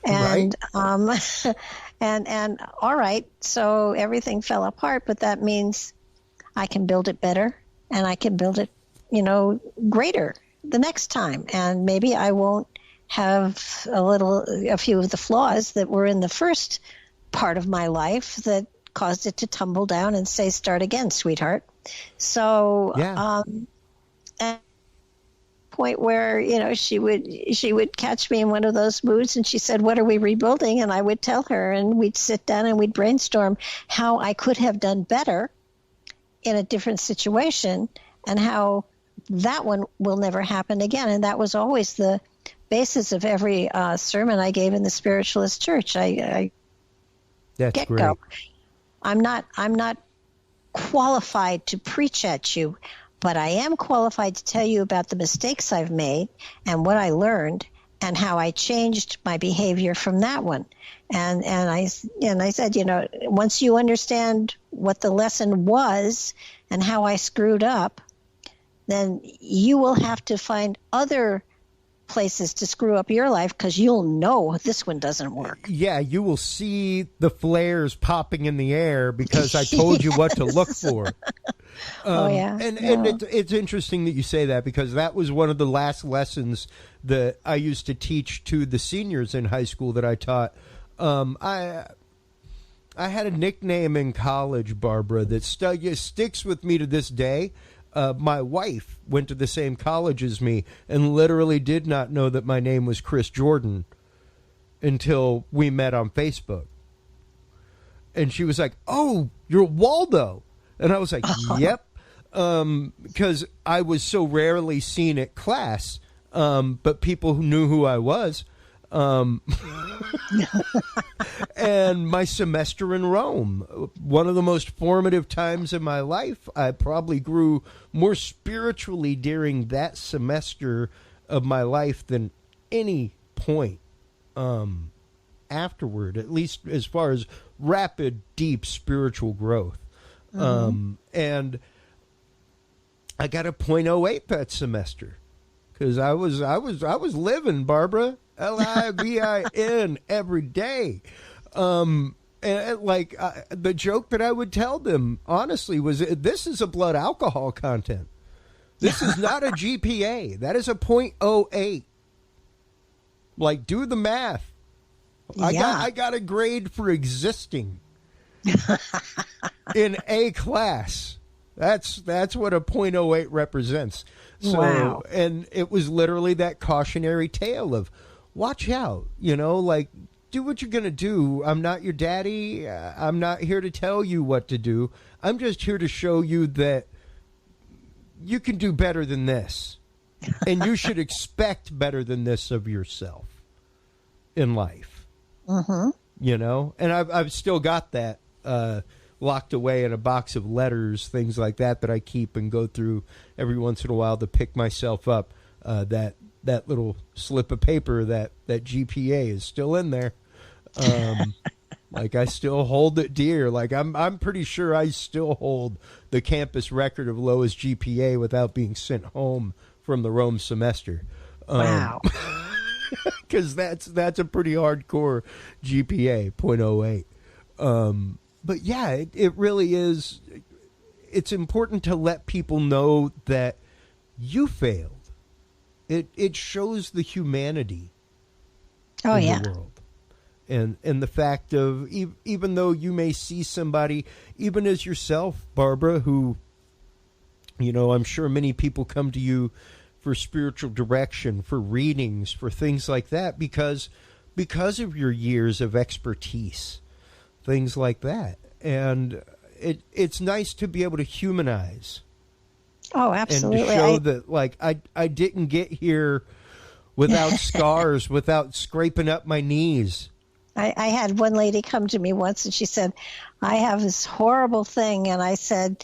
And, right. And all right, so everything fell apart, but that means I can build it better, and I can build it, greater the next time. And maybe I won't have a few of the flaws that were in the first part of my life that caused it to tumble down and say, start again, sweetheart. So, yeah. And point where she would catch me in one of those moods, and she said, what are we rebuilding? And I would tell her, and we'd sit down and we'd brainstorm how I could have done better in a different situation, and how that one will never happen again. And that was always the basis of every sermon I gave in the Spiritualist Church. I That's get great. go. I'm not qualified to preach at you, but I am qualified to tell you about the mistakes I've made and what I learned and how I changed my behavior from that one. And I said, once you understand what the lesson was and how I screwed up, then you will have to find other places to screw up your life because you'll know this one doesn't work. Yeah, you will see the flares popping in the air because I told you what to look for. And it's interesting that you say that, because that was one of the last lessons that I used to teach to the seniors in high school that I taught. I had a nickname in college, Barbara, that sticks with me to this day. My wife went to the same college as me and literally did not know that my name was Chris Jordan until we met on Facebook. And she was like, "Oh, you're Waldo." And I was like, "Yep." Because I was so rarely seen at class, but people who knew who I was. And my semester in Rome, one of the most formative times in my life. I probably grew more spiritually during that semester of my life than any point afterward, at least as far as rapid, deep spiritual growth. And I got a .08 that semester because I was living, Barbara. LIVIN every day. And the joke that I would tell them, honestly, was this is a blood alcohol content. This is not a GPA. That is a .08. Like, do the math. I got a grade for existing in A class. That's what a .08 represents. So, wow. And it was literally that cautionary tale of, watch out, like, do what you're going to do. I'm not your daddy. I'm not here to tell you what to do. I'm just here to show you that you can do better than this. And you should expect better than this of yourself in life. And I've still got that locked away in a box of letters, things like that I keep and go through every once in a while to pick myself up. That little slip of paper, that GPA is still in there. Like, I still hold it dear. Like, I'm pretty sure I still hold the campus record of lowest GPA without being sent home from the Rome semester. Wow. Because that's a pretty hardcore GPA, .08. But yeah, it really is. It's important to let people know that you failed. It shows the humanity in the world. And the fact of, even though you may see somebody, even as yourself, Barbara, who, I'm sure many people come to you for spiritual direction, for readings, for things like that, because of your years of expertise, things like that. And it's nice to be able to humanize. Oh, absolutely. And to show that, like, I didn't get here without scars, without scraping up my knees. I had one lady come to me once and she said, I have this horrible thing. And I said,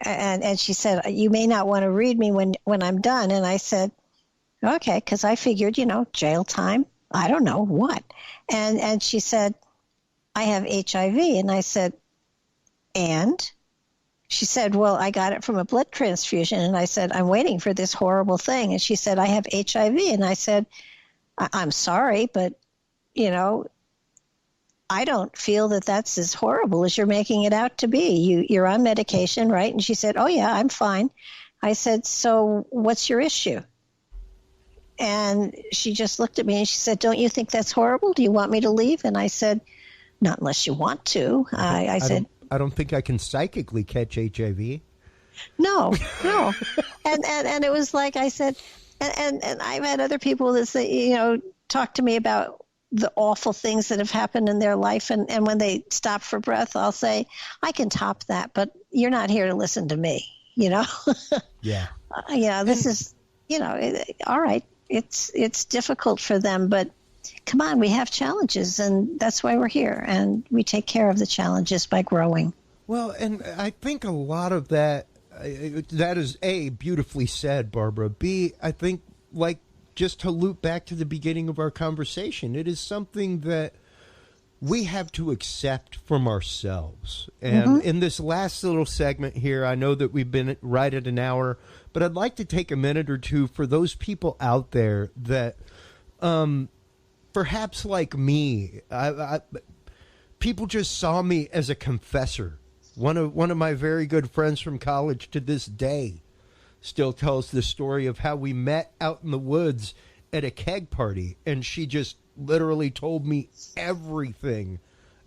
and she said, you may not want to read me when I'm done. And I said, okay, because I figured, jail time. I don't know what. And she said, I have HIV. And I said, and? She said, well, I got it from a blood transfusion. And I said, I'm waiting for this horrible thing. And she said, I have HIV. And I said, I'm sorry, but, I don't feel that that's as horrible as you're making it out to be. You're on medication, right? And she said, oh, yeah, I'm fine. I said, so what's your issue? And she just looked at me and she said, don't you think that's horrible? Do you want me to leave? And I said, not unless you want to. I said, I don't think I can psychically catch HIV. No. And it was like I said, and I've had other people that say, talk to me about the awful things that have happened in their life. And when they stop for breath, I'll say, I can top that, but you're not here to listen to me, Yeah. This is, all right. It's difficult for them, but come on, we have challenges, and that's why we're here. And we take care of the challenges by growing. Well, and I think a lot of that is A, beautifully said, Barbara. B, I think, like, just to loop back to the beginning of our conversation, it is something that we have to accept from ourselves. And in this last little segment here, I know that we've been right at an hour, but I'd like to take a minute or two for those people out there that perhaps like me, people just saw me as a confessor. One of my very good friends from college to this day still tells the story of how we met out in the woods at a keg party, and she just literally told me everything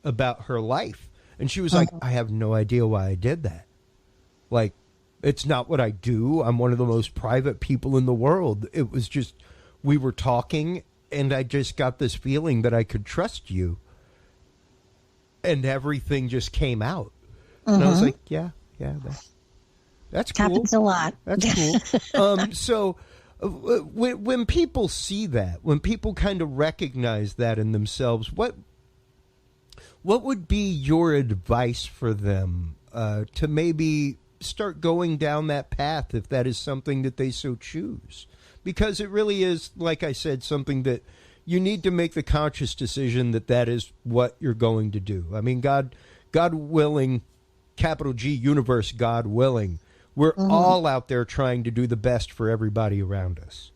about her life. And she was like, I have no idea why I did that. Like, it's not what I do. I'm one of the most private people in the world. It was just, we were talking, and I just got this feeling that I could trust you. And everything just came out. And I was like, yeah, that's cool. Happens a lot. That's cool. So when people see that, when people kind of recognize that in themselves, what would be your advice for them to maybe start going down that path if that is something that they so choose? Because it really is, like I said, something that you need to make the conscious decision that is what you're going to do. I mean, God willing, capital G, universe, God willing, we're all out there trying to do the best for everybody around us.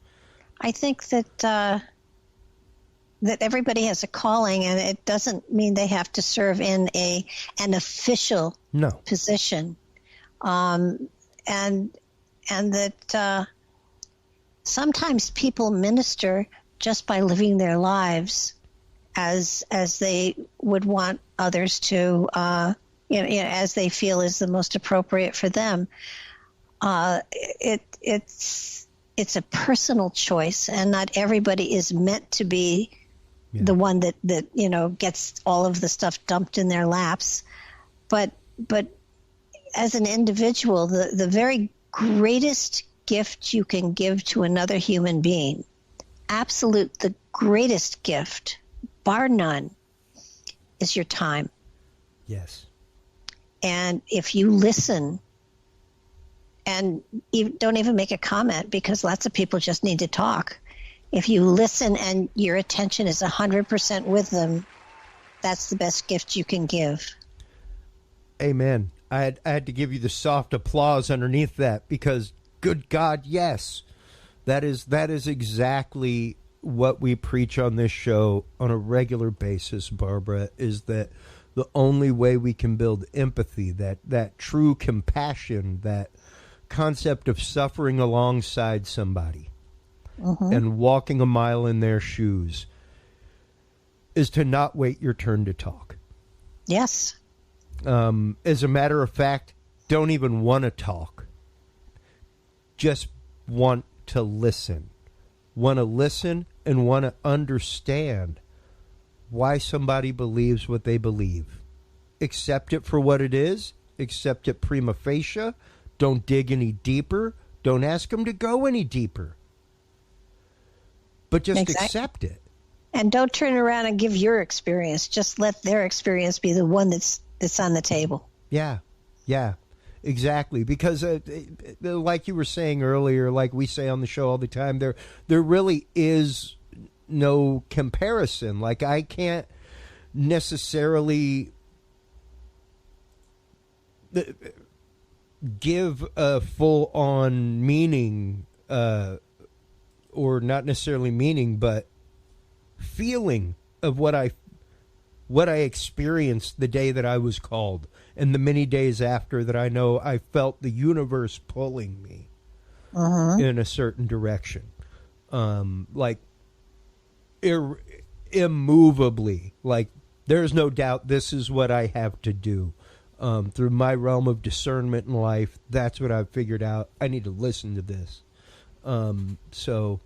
I think that that everybody has a calling, and it doesn't mean they have to serve in an official position. And that sometimes people minister just by living their lives as they would want others to, as they feel is the most appropriate for them. It's a personal choice, and not everybody is meant to be the one that gets all of the stuff dumped in their laps. But as an individual, the very greatest gift you can give to another human being, the greatest gift, bar none, is your time. Yes. And if you listen, and don't even make a comment, because lots of people just need to talk. If you listen and your attention is 100% with them, that's the best gift you can give. Amen. I had to give you the soft applause underneath that, because good God, yes. That is exactly what we preach on this show on a regular basis, Barbara, is that the only way we can build empathy, that true compassion, that concept of suffering alongside somebody and walking a mile in their shoes, is to not wait your turn to talk. Yes. As a matter of fact, don't even want to talk. Just want to listen. Want to listen and want to understand why somebody believes what they believe. Accept it for what it is. Accept it prima facie. Don't dig any deeper. Don't ask them to go any deeper. But just accept it. And don't turn around and give your experience. Just let their experience be the one that's on the table. Yeah, exactly. Because like you were saying earlier, like we say on the show all the time, there really is no comparison. Like, I can't necessarily give a full-on meaning, or not necessarily meaning, but feeling of what I experienced the day that I was called, and the many days after that. I know I felt the universe pulling me in a certain direction, like immovably. Like, there's no doubt this is what I have to do. Through my realm of discernment in life, that's what I've figured out. I need to listen to this. So,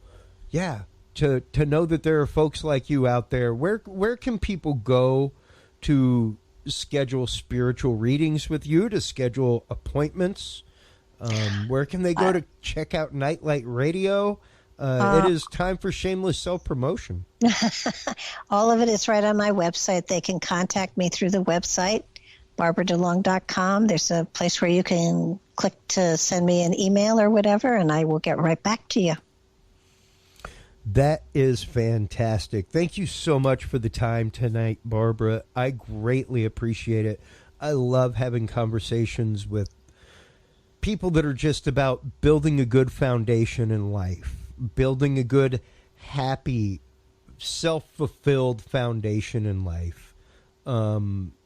yeah, to know that there are folks like you out there. Where can people go to schedule spiritual readings with you, to schedule appointments? Where can they go to check out Nightlight Radio? It is time for shameless self-promotion. All of it is right on my website. They can contact me through the website, BarbaraDeLong.com. There's a place where you can click to send me an email or whatever, and I will get right back to you. That is fantastic. Thank you so much for the time tonight, Barbara. I greatly appreciate it. I love having conversations with people that are just about building a good foundation in life, building a good, happy, self-fulfilled foundation in life.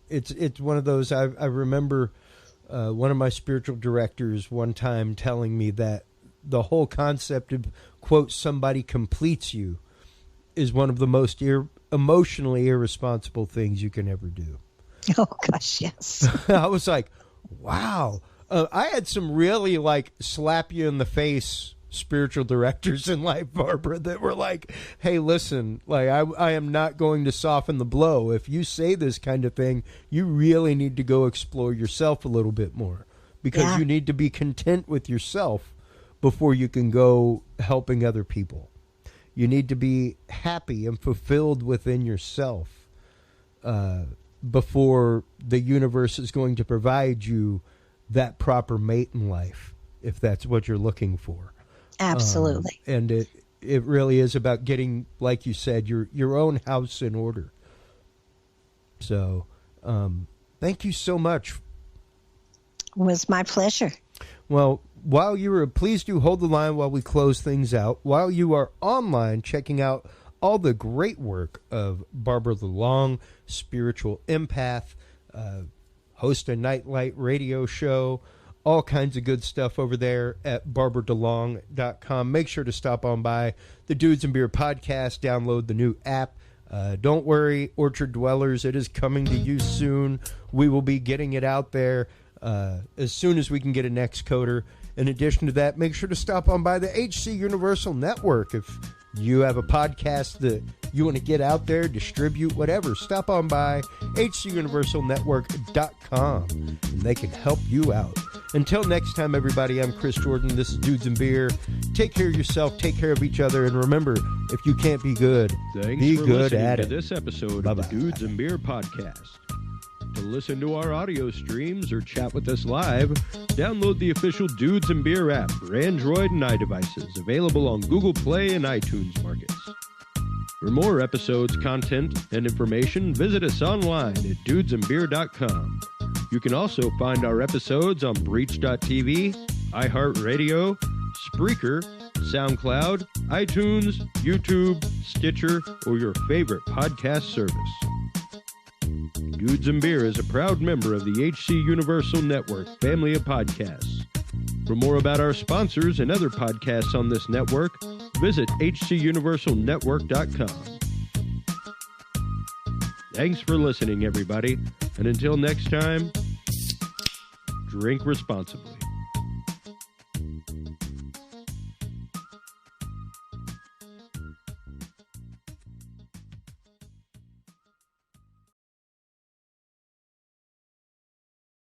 It's one of those, I remember one of my spiritual directors one time telling me that the whole concept of, quote, somebody completes you is one of the most emotionally irresponsible things you can ever do. Oh, gosh, yes. I was like, wow. I had some really, like, slap you in the face spiritual directors in life, Barbara, that were like, hey, listen, like, I am not going to soften the blow. If you say this kind of thing, you really need to go explore yourself a little bit more, because you need to be content with yourself before you can go helping other people. You need to be happy and fulfilled within yourself before the universe is going to provide you that proper mate in life, if that's what you're looking for. Absolutely. And it really is about getting, like you said, your own house in order. So thank you so much. It was my pleasure. Well, while please do hold the line while we close things out. While you are online checking out all the great work of Barbara DeLong, spiritual empath, host a nightlight radio show, all kinds of good stuff over there at barbaradelong.com. Make sure to stop on by the Dudes and Beer podcast, download the new app. Don't worry, Orchard Dwellers, it is coming to you soon. We will be getting it out there as soon as we can get a next coder. In addition to that, make sure to stop on by the HC Universal Network. If you have a podcast that you want to get out there, distribute, whatever, stop on by hcuniversalnetwork.com and they can help you out. Until next time, everybody, I'm Chris Jordan. This is Dudes and Beer. Take care of yourself, take care of each other, and remember, if you can't be good, be good at it. Thanks for listening to this episode of the Dudes and Beer podcast. To listen to our audio streams or chat with us live, download the official Dudes and Beer app for Android and iDevices, available on Google Play and iTunes markets. For more episodes, content, and information, visit us online at dudesandbeer.com. You can also find our episodes on Breach.tv, iHeartRadio, Spreaker, SoundCloud, iTunes, YouTube, Stitcher, or your favorite podcast service. Dudes and Beer is a proud member of the HC Universal Network family of podcasts. For more about our sponsors and other podcasts on this network, visit hcuniversalnetwork.com. Thanks for listening, everybody, and until next time, drink responsibly.